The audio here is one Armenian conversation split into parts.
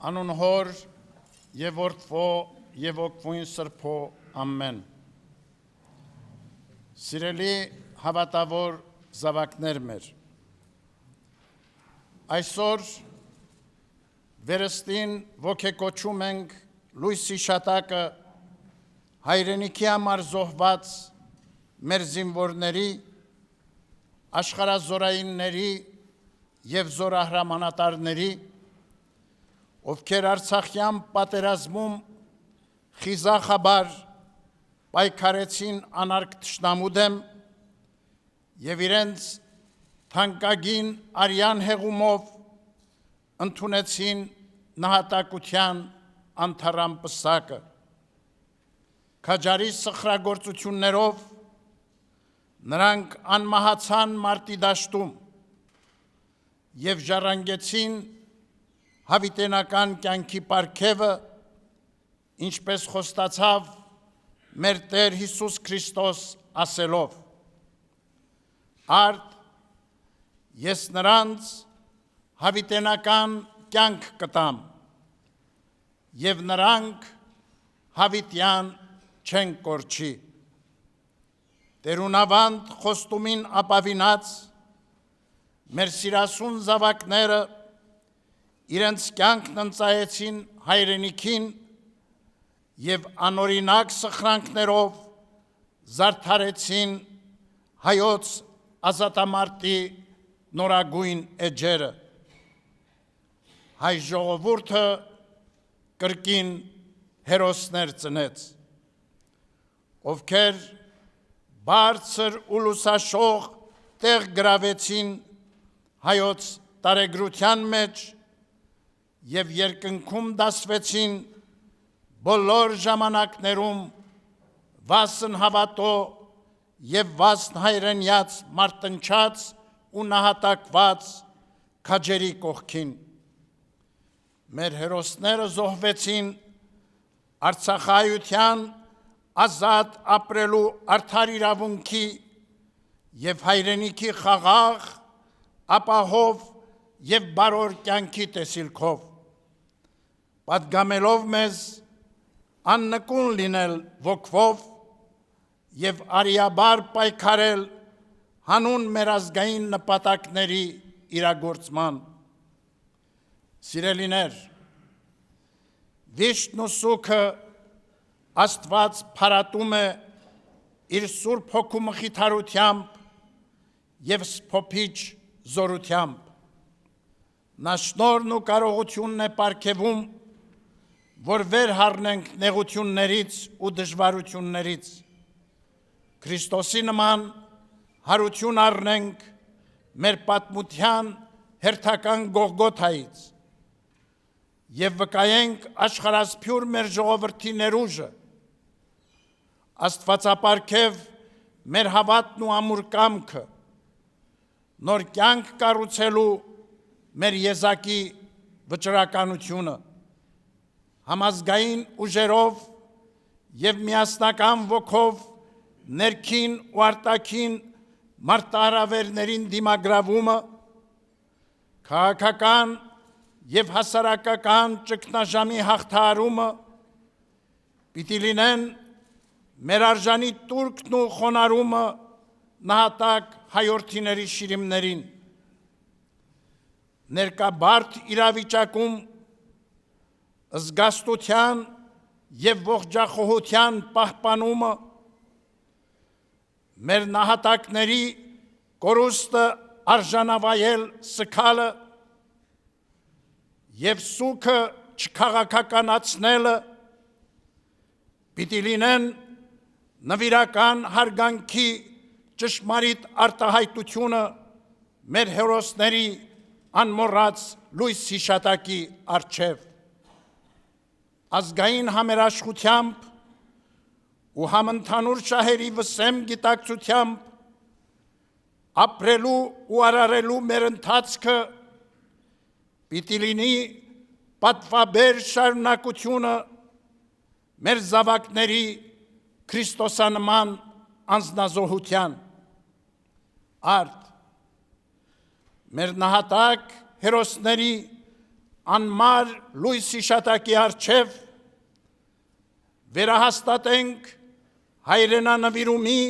Անուն Հոր եւ Որդվո եւ Ոգվույն Սրբո ամեն։ Սիրելի հավատավոր զավակներ մեր, այսօր վերստին ոգեկոչում ենք լույսի շատակը հայրենիքի համար զոհված մեր զինվորների, աշխարհազորայինների եւ զորահրամանատարների, ովքեր Արցախյան պատերազմում խիզախաբար պայքարեցին անարգ թշնամու դեմ եւ իրենց թանկագին արյան հեղումով ընդունեցին նահատակության անթառամ պսակը։ Քաջարի սխրագործություններով նրանք անմահացան մարտի դաշտում եւ ժառանգեցին հավիտենական կյանքի պարգևը, ինչպես խոստացավ մեր Տեր Հիսուս Քրիստոս ասելով. «Արդ ես նրանց հավիտենական կյանք կտամ, եւ նրանք հավիտյան չեն կորչի»։ Տերունավանդ խոստումին ապավինած մեր սիրասուն զավակները իրենց կյանքն ընծայեցին հայրենիքին եւ անօրինակ սխրանքներով զարդարեցին հայոց ազատամարտի նորագույն էջերը։ Հայ ժողովուրդը կրկին հերոսներ ծնեց, ովքեր բարձր ու լուսաշող տեղ գրավեցին հայոց տարեգրության մեջ եւ երկնքում դասվեցին բոլոր ժամանակներում վասն հավատո եւ վասն հայրենյաց մարտնչած ու նահատակված քաջերի կողքին։ Մեր հերոսները զոհվեցին Արցախայության ազատ ապրելու արդար իրավունքի եւ հայրենիքի խաղաղ, ապահով եւ բարոր կյանքի տեսիլքով, պատգամելով մեզ աննկուն լինել ոգվով եւ արիաբար պայքարել հանուն մեր ազգային նպատակների իրագործման։ Սիրելիներ, վիշտն ու սուգը Աստված փարատում է իր Սուրբ Հոգու մխիթարությամբ եւ սփոփիչ զորությամբ։ Նա շնորհն ու կարողությունն է պարգևում, որ վեր հառնենք նեղություններից ու դժվարություններից, Քրիստոսի նման հարություն առնենք մեր պատմության հերթական Գողգոթայից եւ վկայենք աշխարհասփյուր մեր ժողովրդի ներուժը, Աստվածապարգև մեր հավատն ու ամուր կամքը, նոր կյանք կառուցելու մեր եզակի վճռականությունը, համազգային ուժերով եւ միասնական ոգով ներքին ու արտաքին մարտահրավերներին դիմագրավումը, քաղաքական եւ հասարակական ճգնաժամի հաղթահարումը պիտի լինեն մեր արժանի տուրքն ու խոնարհումը նահատակ հայորդիների շիրիմներին։ Ներկա բարդ իրավիճակում զգաստության եւ ողջախոհության պահպանումը, մեր նահատակների կորուստը արժանավայել սգալը եւ սուգը չքաղաքականացնելը պիտի լինեն նվիրական հարգանքի ճշմարիտ արտահայտությունը մեր հերոսների անմոռաց լույս հիշատակի առջև։ Ազգային համերաշխությամբ ու համընդհանուր շահերի վսեմ գիտակցությամբ ապրելու ու արարելու մեր ընթացքը պիտի լինի պատվաբեր շարունակությունը մեր զավակների քրիստոսանման անձնազոհության։ Արդ մեր նահատակ հերոսների անմար լույսի շատակի առջև վերահաստատենք հայրենանվիրումի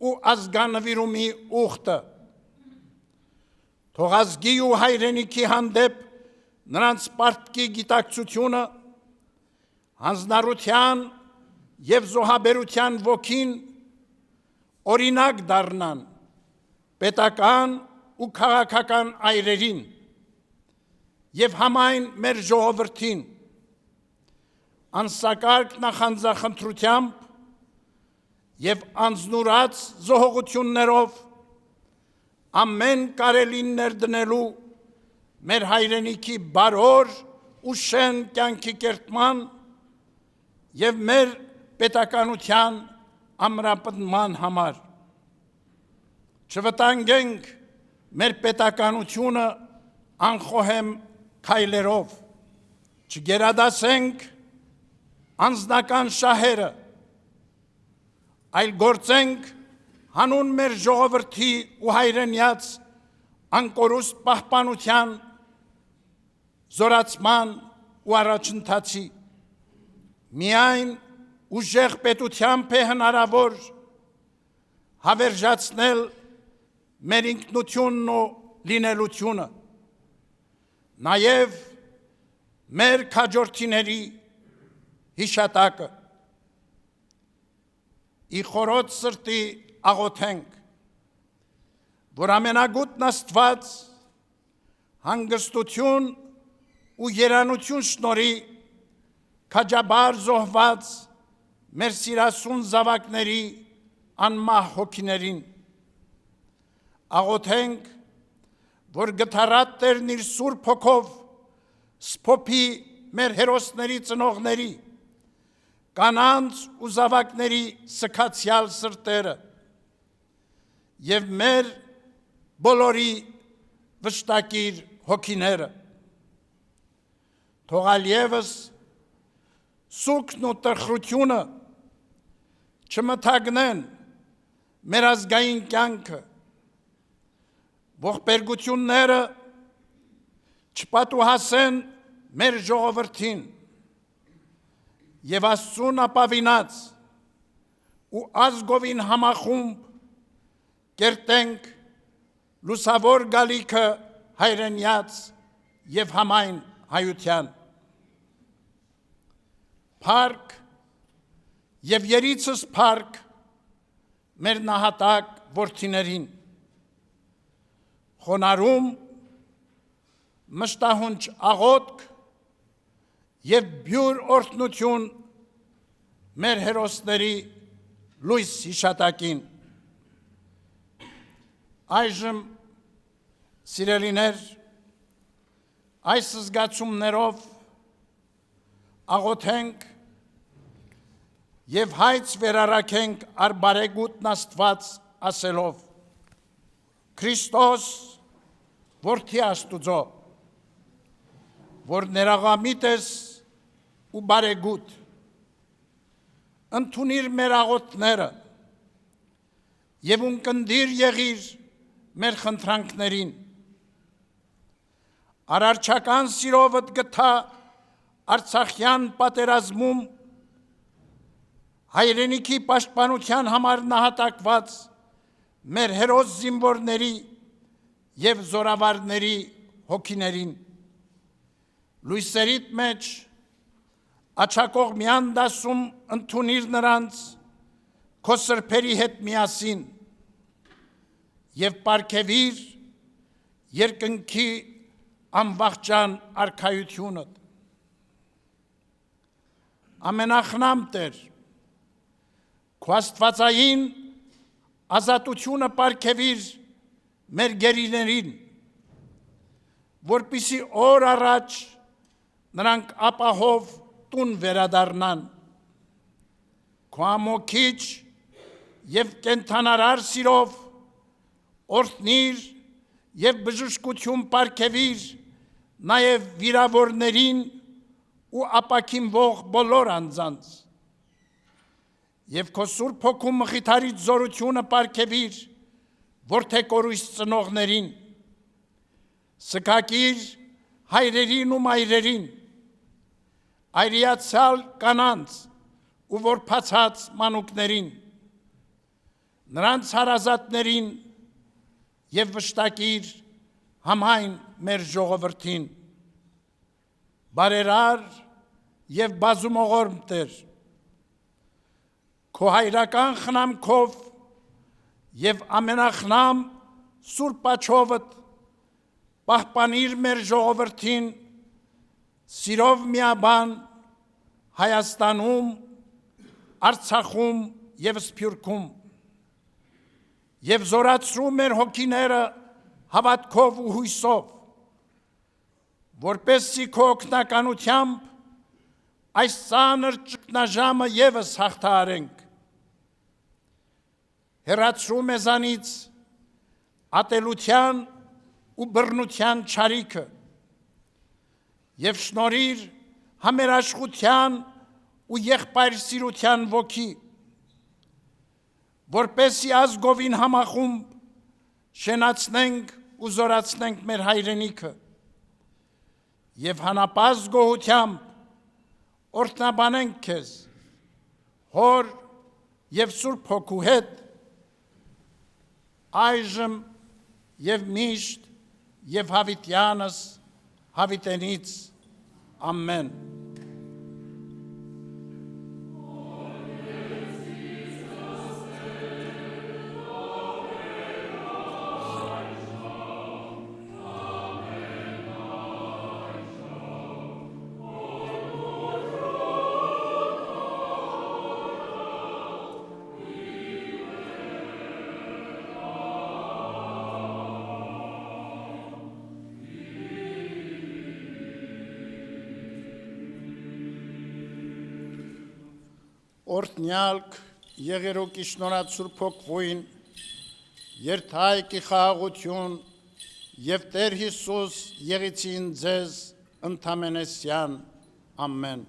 ու ազգանվիրումի ուխտը։ Թող ազգի ու հայրենիքի հանդեպ նրանց պարտքի գիտակցությունը, հանձնառության և զոհաբերության ոգին օրինակ դառնան պետական ու քաղաքական այրերին և համայն մեր ժողովրդին, անսակարգ նախանձախնդրությամբ և անձնուրաց զոհողություններով ամեն կարելին ներդնելու մեր հայրենիքի բարոր ու շեն կյանքի կերտման և մեր պետականության ամրապնդման համար։ Չվտանգենք մեր պետականությունը անխոհեմ քայլերով, չգերադասենք անձնական շահերը, այլ գործենք հանուն մեր ժողովրդի ու հայրենյաց անկորուստ պահպանության, զորացման ու առաջընթացի։ Միայն ուժեղ պետությամբ է հնարավոր հավերժացնել մեր ինքնությունն ու լինելությունը, նաև մեր քաջորդիների հիշատակը։ Ի խորոց սրտի աղոթենք, որ ամենագութն Աստված հանգստություն ու երանություն շնորհի քաջաբար զոհված մեր սիրասուն զավակների անմահ հոգիներին։ Աղոթենք, որ գթառատ Տերն իր Սուրբ Հոգով սփոփի մեր հերոսների ծնողների, կանանց ու զավակների սքացյալ սրտերը և մեր բոլորի վշտակիր հոգիները։ Թող այլևս սուգն ու տխրությունը չմթագնեն մեր ազգային կյանքը, ողբերգությունները չպատուհասեն մեր ժողովրդին և Աստծուն ապավինած ու ազգովին համախումբ կերտենք լուսավոր գալիքը հայրենյաց և համայն հայության։ Փառք և երիցս փառք մեր նահատակ որդիներին, խոնարհում, մշտահունչ աղոթք և բյուր օրհնություն մեր հերոսների լույս հիշատակին։ Այժմ, սիրելիներ, այս զգացումներով աղոթենք և հայց վերառաքենք արբարեգութն Աստված ասելով. Քրիստոս, որդի Աստուծո, որ ներաղամիտ ես ու բարեգութ, ընդունիր մեր աղոթները և ունկնդիր եղիր մեր խնդրանքներին։ Արարչական սիրովդ գթա Արցախյան պատերազմում հայրենիքի պաշտպանության համար նահատակված մեր հերոս զինվորների և զորավարների հոգիներին։ Լույսերիդ մեջ աջակողմյան դասում ընդունիր նրանց քո սրբերի հետ միասին և պարգևիր երկնքի անվախճան արքայությունդ։ Ամենախնամ Տեր, քո աստվածային ազատությունը պարգևիր մեր գերիներին, որպեսզի օր առաջ նրանք ապահով տուն վերադառնան։ Քո ամոքիչ և կենդանարար սիրով օրհնիր և բժշկություն պարգևիր նաև վիրավորներին ու ապաքինվող բոլոր անձանց, և քո Սուրբ Հոգու մխիթարիչ զորությունը պարգևիր որդեկորույս ծնողներին, սկակիր հայրերին ու մայրերին, այրիացյալ կանանց ու որբացած մանուկներին, նրանց հարազատներին և վշտակիր համայն մեր ժողովրդին, բարերար և բազումողորմ Տեր, քո հայրական խնամքով և ամենախնամ Սուրբ աջովդ պահպանիր մեր ժողովրդին սիրով միաբան Հայաստանում, Արցախում և Սփյուռքում և զորացրու մեր հոգիները հավատքով ու հույսով, որպեսզի քո օգնականությամբ այս ծանր ճգնաժամը ևս հաղթահարենք, հեռացրու մեզանից ատելության ու բռնության չարիքը և շնորհիր համերաշխության ու եղբայրսիրության ոգի, որպեսզի ազգովին համախումբ շենացնենք ու զորացնենք մեր հայրենիքը և հանապազգ գոհությամբ օրհնաբանենք քեզ, Հոր և Սուրբ Հոգու հետ, այժմ և միշտ և հավիտյանս հավիտենից, ամեն։ Օրհնյալք եղերոքի շնորհացուրբ Հոգվույն, երթայք խաղաղություն և Տեր Հիսուս եղեցին ձեզ ընդամենեսյան, ամեն։